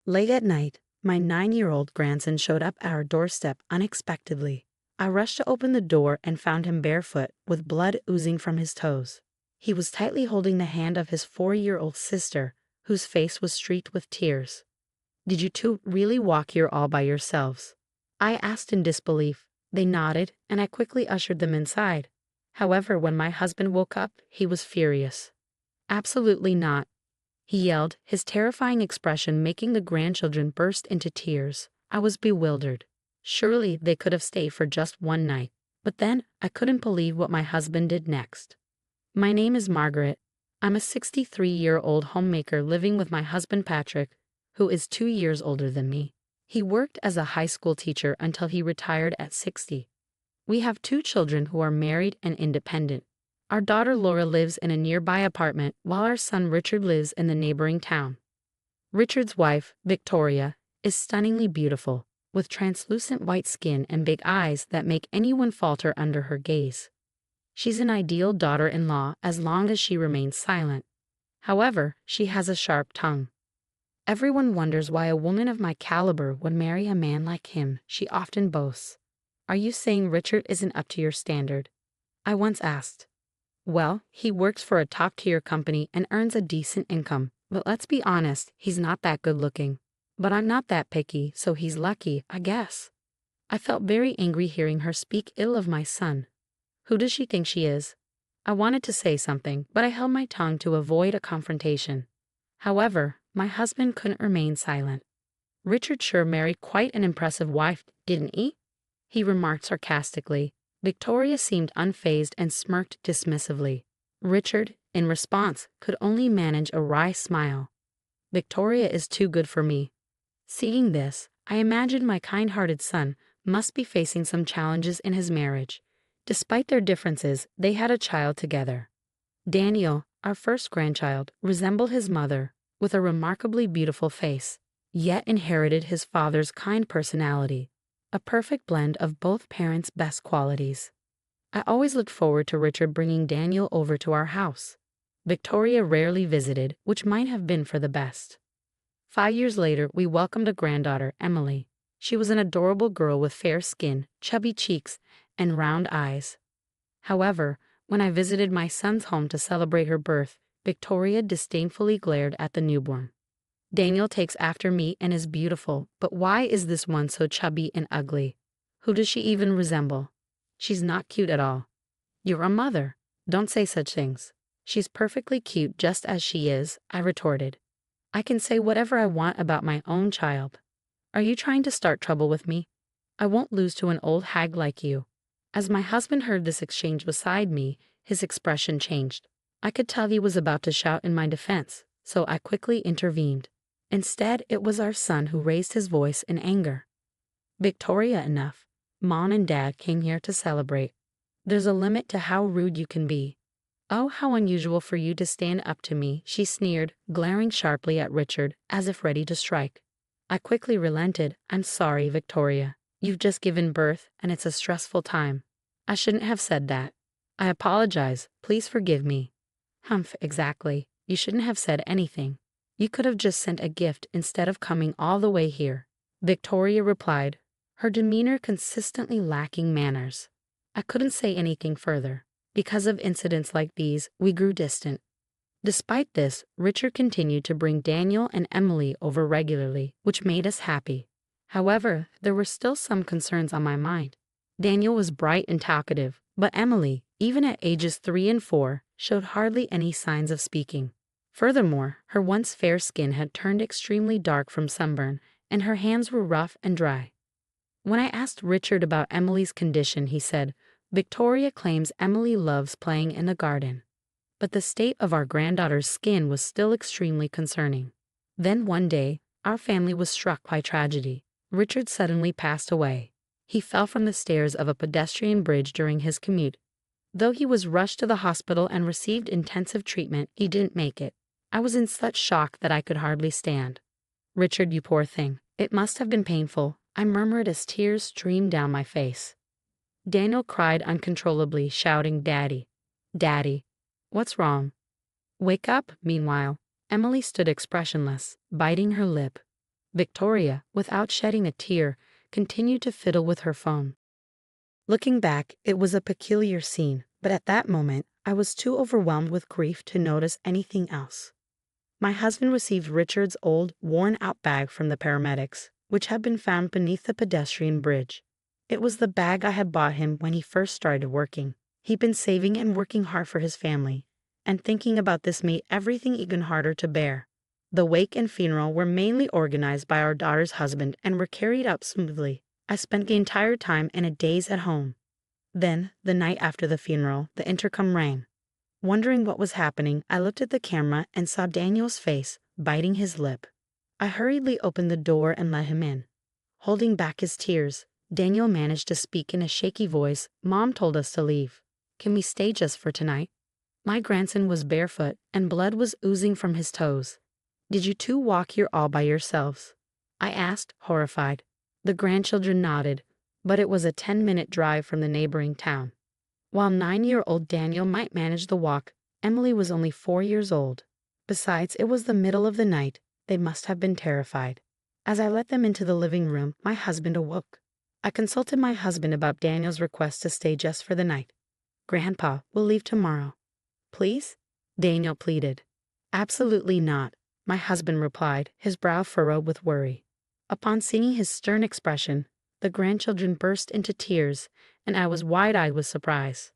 Late at night, my 9-year-old grandson showed up at our doorstep unexpectedly. I rushed to open the door and found him barefoot, with blood oozing from his toes. He was tightly holding the hand of his 4-year-old sister, whose face was streaked with tears. "Did you two really walk here all by yourselves?" I asked in disbelief. They nodded, and I quickly ushered them inside. However, when my husband woke up, he was furious. "Absolutely not," he yelled, his terrifying expression making the grandchildren burst into tears. I was bewildered. Surely they could have stayed for just one night. But then I couldn't believe what my husband did next. "My name is Margaret. I'm a 63-year-old homemaker living with my husband Patrick, who is 2 years older than me. He worked as a high school teacher until he retired at 60. We have 2 children who are married and independent. Our daughter Laura lives in a nearby apartment while our son Richard lives in the neighboring town. Richard's wife, Victoria, is stunningly beautiful, with translucent white skin and big eyes that make anyone falter under her gaze. She's an ideal daughter-in-law as long as she remains silent. However, she has a sharp tongue. Everyone wonders why a woman of my caliber would marry a man like him, she often boasts. Are you saying Richard isn't up to your standard? I once asked. Well, he works for a top-tier company and earns a decent income, but let's be honest, he's not that good-looking. But I'm not that picky, so he's lucky, I guess. I felt very angry hearing her speak ill of my son. Who does she think she is? I wanted to say something, but I held my tongue to avoid a confrontation. However, my husband couldn't remain silent. Richard sure married quite an impressive wife, didn't he? He remarked sarcastically. Victoria seemed unfazed and smirked dismissively. Richard, in response, could only manage a wry smile. Victoria is too good for me. Seeing this, I imagined my kind-hearted son must be facing some challenges in his marriage. Despite their differences, they had a child together. Daniel, our first grandchild, resembled his mother, with a remarkably beautiful face, yet inherited his father's kind personality, a perfect blend of both parents' best qualities. I always looked forward to Richard bringing Daniel over to our house. Victoria rarely visited, which might have been for the best. 5 years later, we welcomed a granddaughter, Emily. She was an adorable girl with fair skin, chubby cheeks, and round eyes. However, when I visited my son's home to celebrate her birth, Victoria disdainfully glared at the newborn. Daniel takes after me and is beautiful, but why is this one so chubby and ugly? Who does she even resemble? She's not cute at all. You're a mother. Don't say such things. She's perfectly cute just as she is, I retorted. I can say whatever I want about my own child. Are you trying to start trouble with me? I won't lose to an old hag like you. As my husband heard this exchange beside me, his expression changed. I could tell he was about to shout in my defense, so I quickly intervened. Instead, it was our son who raised his voice in anger. Victoria, enough. Mom and Dad came here to celebrate. There's a limit to how rude you can be. Oh, how unusual for you to stand up to me, she sneered, glaring sharply at Richard, as if ready to strike. I quickly relented. I'm sorry, Victoria. You've just given birth, and it's a stressful time. I shouldn't have said that. I apologize. Please forgive me. Humph, exactly. You shouldn't have said anything. You could have just sent a gift instead of coming all the way here, Victoria replied, her demeanor consistently lacking manners. I couldn't say anything further. Because of incidents like these, we grew distant. Despite this, Richard continued to bring Daniel and Emily over regularly, which made us happy. However, there were still some concerns on my mind. Daniel was bright and talkative, but Emily, even at ages 3 and 4, showed hardly any signs of speaking. Furthermore, her once fair skin had turned extremely dark from sunburn, and her hands were rough and dry. When I asked Richard about Emily's condition, he said, Victoria claims Emily loves playing in the garden. But the state of our granddaughter's skin was still extremely concerning. Then one day, our family was struck by tragedy. Richard suddenly passed away. He fell from the stairs of a pedestrian bridge during his commute. Though he was rushed to the hospital and received intensive treatment, he didn't make it. I was in such shock that I could hardly stand. Richard, you poor thing. It must have been painful, I murmured as tears streamed down my face. Daniel cried uncontrollably, shouting, Daddy, Daddy, what's wrong? Wake up, meanwhile. Emily stood expressionless, biting her lip. Victoria, without shedding a tear, continued to fiddle with her phone. Looking back, it was a peculiar scene, but at that moment, I was too overwhelmed with grief to notice anything else. My husband received Richard's old, worn-out bag from the paramedics, which had been found beneath the pedestrian bridge. It was the bag I had bought him when he first started working. He'd been saving and working hard for his family, and thinking about this made everything even harder to bear. The wake and funeral were mainly organized by our daughter's husband and were carried out smoothly. I spent the entire time in a daze at home. Then, the night after the funeral, the intercom rang. Wondering what was happening, I looked at the camera and saw Daniel's face, biting his lip. I hurriedly opened the door and let him in. Holding back his tears, Daniel managed to speak in a shaky voice. "Mom told us to leave. Can we stay just for tonight?" My grandson was barefoot, and blood was oozing from his toes. "Did you two walk here all by yourselves?" I asked, horrified. The grandchildren nodded, but it was a 10-minute drive from the neighboring town. While 9-year-old Daniel might manage the walk, Emily was only 4 years old. Besides, it was the middle of the night. They must have been terrified. As I let them into the living room, my husband awoke. I consulted my husband about Daniel's request to stay just for the night. "Grandpa, we'll leave tomorrow." "Please?" Daniel pleaded. "Absolutely not," my husband replied, his brow furrowed with worry. Upon seeing his stern expression, the grandchildren burst into tears, and I was wide-eyed with surprise.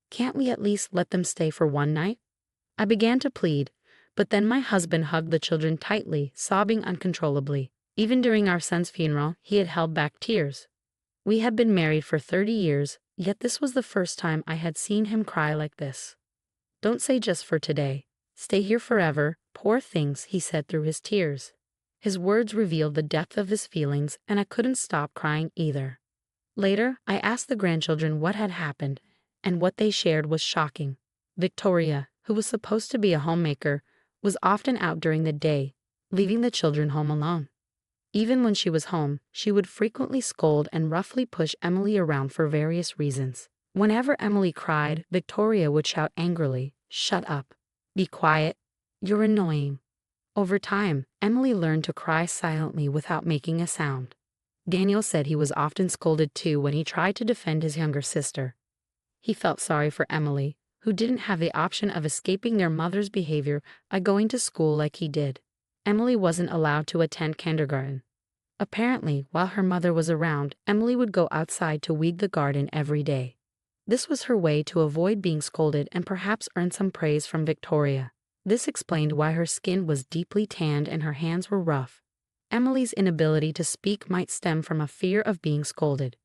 "Can't we at least let them stay for one night?" I began to plead, but then my husband hugged the children tightly, sobbing uncontrollably. Even during our son's funeral, he had held back tears. We had been married for 30 years, yet this was the first time I had seen him cry like this. "Don't say just for today. Stay here forever, poor things," he said through his tears. His words revealed the depth of his feelings, and I couldn't stop crying either. Later, I asked the grandchildren what had happened, and what they shared was shocking. Victoria, who was supposed to be a homemaker, was often out during the day, leaving the children home alone. Even when she was home, she would frequently scold and roughly push Emily around for various reasons. Whenever Emily cried, Victoria would shout angrily, "Shut up. Be quiet. You're annoying." Over time, Emily learned to cry silently without making a sound. Daniel said he was often scolded too when he tried to defend his younger sister. He felt sorry for Emily, who didn't have the option of escaping their mother's behavior by going to school like he did. Emily wasn't allowed to attend kindergarten. Apparently, while her mother was around, Emily would go outside to weed the garden every day. This was her way to avoid being scolded and perhaps earn some praise from Victoria. This explained why her skin was deeply tanned and her hands were rough. Emily's inability to speak might stem from a fear of being scolded.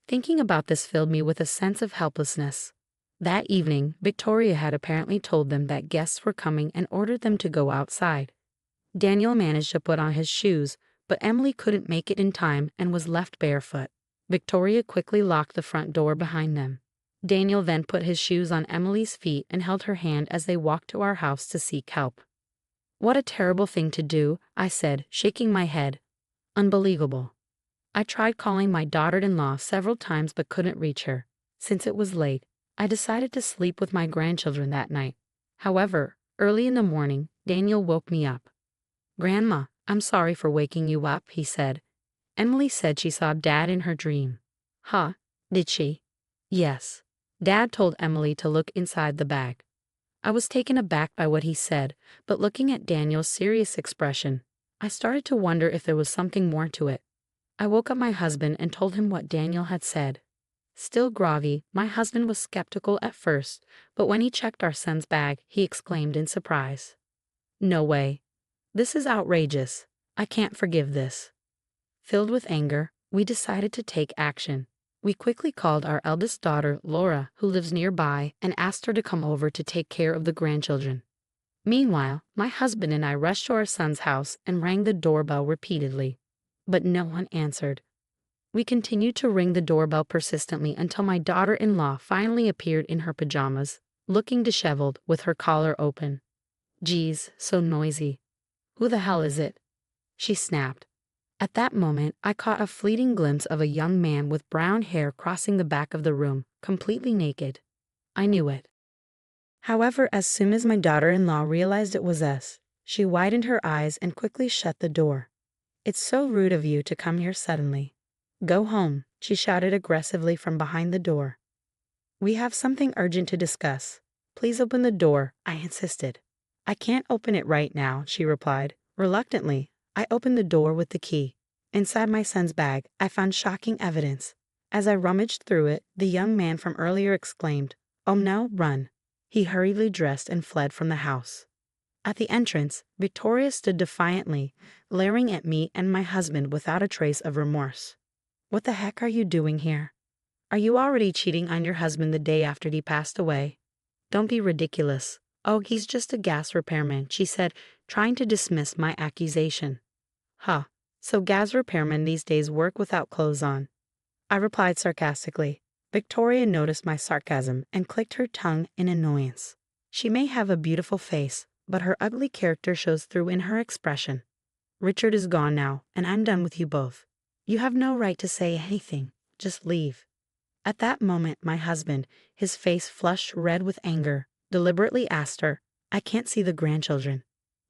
Thinking about this filled me with a sense of helplessness. That evening, Victoria had apparently told them that guests were coming and ordered them to go outside. Daniel managed to put on his shoes, but Emily couldn't make it in time and was left barefoot. Victoria quickly locked the front door behind them. Daniel then put his shoes on Emily's feet and held her hand as they walked to our house to seek help. "What a terrible thing to do," I said, shaking my head. "Unbelievable." I tried calling my daughter-in-law several times but couldn't reach her. Since it was late, I decided to sleep with my grandchildren that night. However, early in the morning, Daniel woke me up. "Grandma, I'm sorry for waking you up," he said. "Emily said she saw Dad in her dream." "Huh? Did she?" "Yes. Dad told Emily to look inside the bag." I was taken aback by what he said, but looking at Daniel's serious expression, I started to wonder if there was something more to it. I woke up my husband and told him what Daniel had said. Still groggy, my husband was skeptical at first, but when he checked our son's bag, he exclaimed in surprise, "No way. This is outrageous. I can't forgive this." Filled with anger, we decided to take action. We quickly called our eldest daughter, Laura, who lives nearby, and asked her to come over to take care of the grandchildren. Meanwhile, my husband and I rushed to our son's house and rang the doorbell repeatedly, but no one answered. We continued to ring the doorbell persistently until my daughter-in-law finally appeared in her pajamas, looking disheveled with her collar open. "Geez, so noisy. Who the hell is it?" she snapped. At that moment, I caught a fleeting glimpse of a young man with brown hair crossing the back of the room, completely naked. I knew it. However, as soon as my daughter-in-law realized it was us, she widened her eyes and quickly shut the door. It's so rude of you to come here suddenly. Go home, she shouted aggressively from behind the door. We have something urgent to discuss. Please open the door, I insisted. I can't open it right now, she replied. Reluctantly, I opened the door with the key. Inside my son's bag, I found shocking evidence. As I rummaged through it, the young man from earlier exclaimed, "Oh no, run." He hurriedly dressed and fled from the house. At the entrance, Victoria stood defiantly, glaring at me and my husband without a trace of remorse. What the heck are you doing here? Are you already cheating on your husband the day after he passed away? Don't be ridiculous. Oh, he's just a gas repairman, she said, trying to dismiss my accusation. Huh, so gas repairmen these days work without clothes on? I replied sarcastically. Victoria noticed my sarcasm and clicked her tongue in annoyance. She may have a beautiful face, but her ugly character shows through in her expression. Richard is gone now, and I'm done with you both. You have no right to say anything. Just leave. At that moment, my husband, his face flushed red with anger, deliberately asked her, I can't see the grandchildren.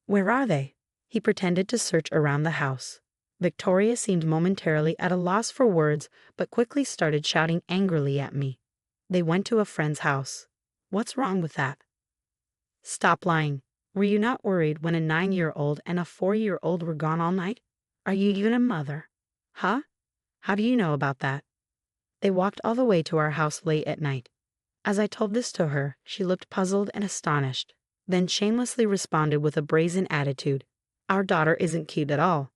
Where are they? He pretended to search around the house. Victoria seemed momentarily at a loss for words, but quickly started shouting angrily at me. They went to a friend's house. What's wrong with that? Stop lying. Were you not worried when a 9-year-old and a 4-year-old were gone all night? Are you even a mother? Huh? How do you know about that? They walked all the way to our house late at night. As I told this to her, she looked puzzled and astonished, then shamelessly responded with a brazen attitude. Our daughter isn't cute at all.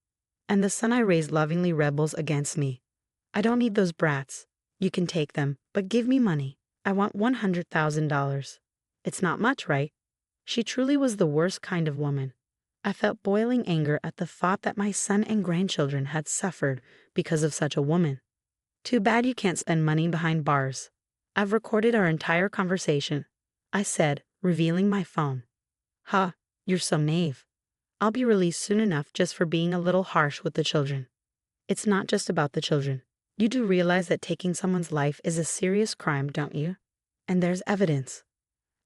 And the son I raised lovingly rebels against me. I don't need those brats. You can take them, but give me money. I want $100,000. It's not much, right? She truly was the worst kind of woman. I felt boiling anger at the thought that my son and grandchildren had suffered because of such a woman. Too bad you can't spend money behind bars. I've recorded our entire conversation, I said, revealing my phone. Huh, you're so naive. I'll be released soon enough just for being a little harsh with the children. It's not just about the children. You do realize that taking someone's life is a serious crime, don't you? And there's evidence.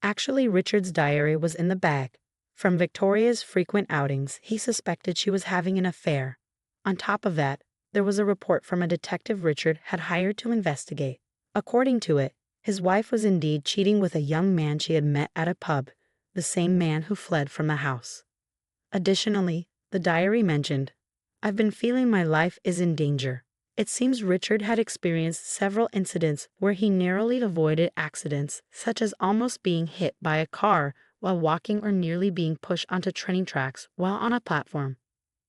Actually, Richard's diary was in the bag. From Victoria's frequent outings, he suspected she was having an affair. On top of that, there was a report from a detective Richard had hired to investigate. According to it, his wife was indeed cheating with a young man she had met at a pub, the same man who fled from the house. Additionally, the diary mentioned, I've been feeling my life is in danger. It seems Richard had experienced several incidents where he narrowly avoided accidents, such as almost being hit by a car while walking or nearly being pushed onto train tracks while on a platform.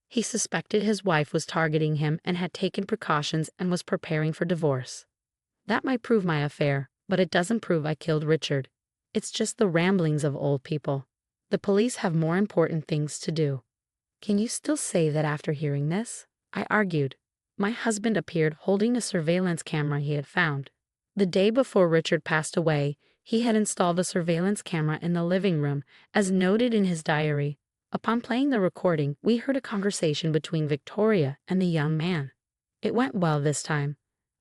He suspected his wife was targeting him and had taken precautions and was preparing for divorce. That might prove my affair, but it doesn't prove I killed Richard. It's just the ramblings of old people. The police have more important things to do. Can you still say that after hearing this? I argued. My husband appeared holding a surveillance camera he had found. The day before Richard passed away, he had installed a surveillance camera in the living room, as noted in his diary. Upon playing the recording, we heard a conversation between Victoria and the young man. It went well this time.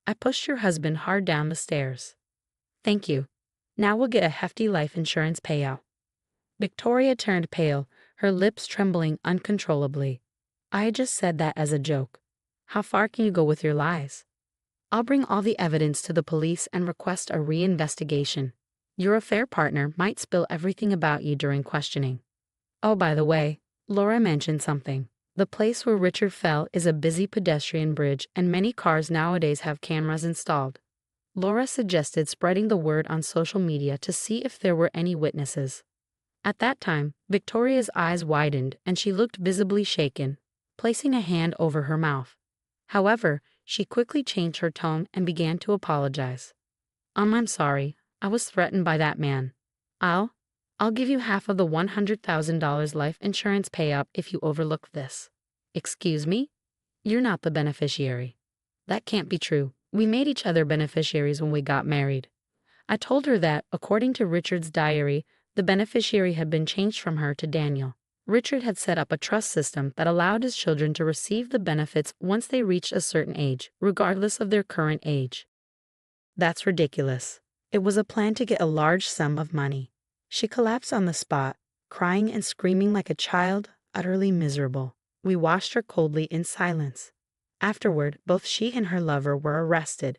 I pushed your husband hard down the stairs. Thank you. Now we'll get a hefty life insurance payout. Victoria turned pale, her lips trembling uncontrollably. I just said that as a joke. How far can you go with your lies? I'll bring all the evidence to the police and request a reinvestigation. Your affair partner might spill everything about you during questioning. Oh, by the way, Laura mentioned something. The place where Richard fell is a busy pedestrian bridge, and many cars nowadays have cameras installed. Laura suggested spreading the word on social media to see if there were any witnesses. At that time, Victoria's eyes widened and she looked visibly shaken, placing a hand over her mouth. However, she quickly changed her tone and began to apologize. I'm sorry. I was threatened by that man. I'll give you half of the $100,000 life insurance payout if you overlook this. Excuse me? You're not the beneficiary. That can't be true. We made each other beneficiaries when we got married. I told her that, according to Richard's diary, the beneficiary had been changed from her to Daniel. Richard had set up a trust system that allowed his children to receive the benefits once they reached a certain age, regardless of their current age. That's ridiculous. It was a plan to get a large sum of money. She collapsed on the spot, crying and screaming like a child, utterly miserable. We washed her coldly in silence. Afterward, both she and her lover were arrested.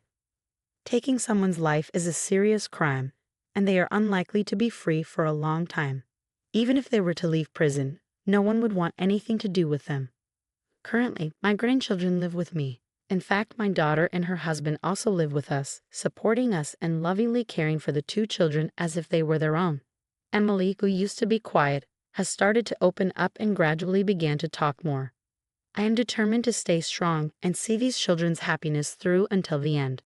Taking someone's life is a serious crime, and they are unlikely to be free for a long time. Even if they were to leave prison, no one would want anything to do with them. Currently, my grandchildren live with me. In fact, my daughter and her husband also live with us, supporting us and lovingly caring for the two children as if they were their own. Emily, who used to be quiet, has started to open up and gradually began to talk more. I am determined to stay strong and see these children's happiness through until the end.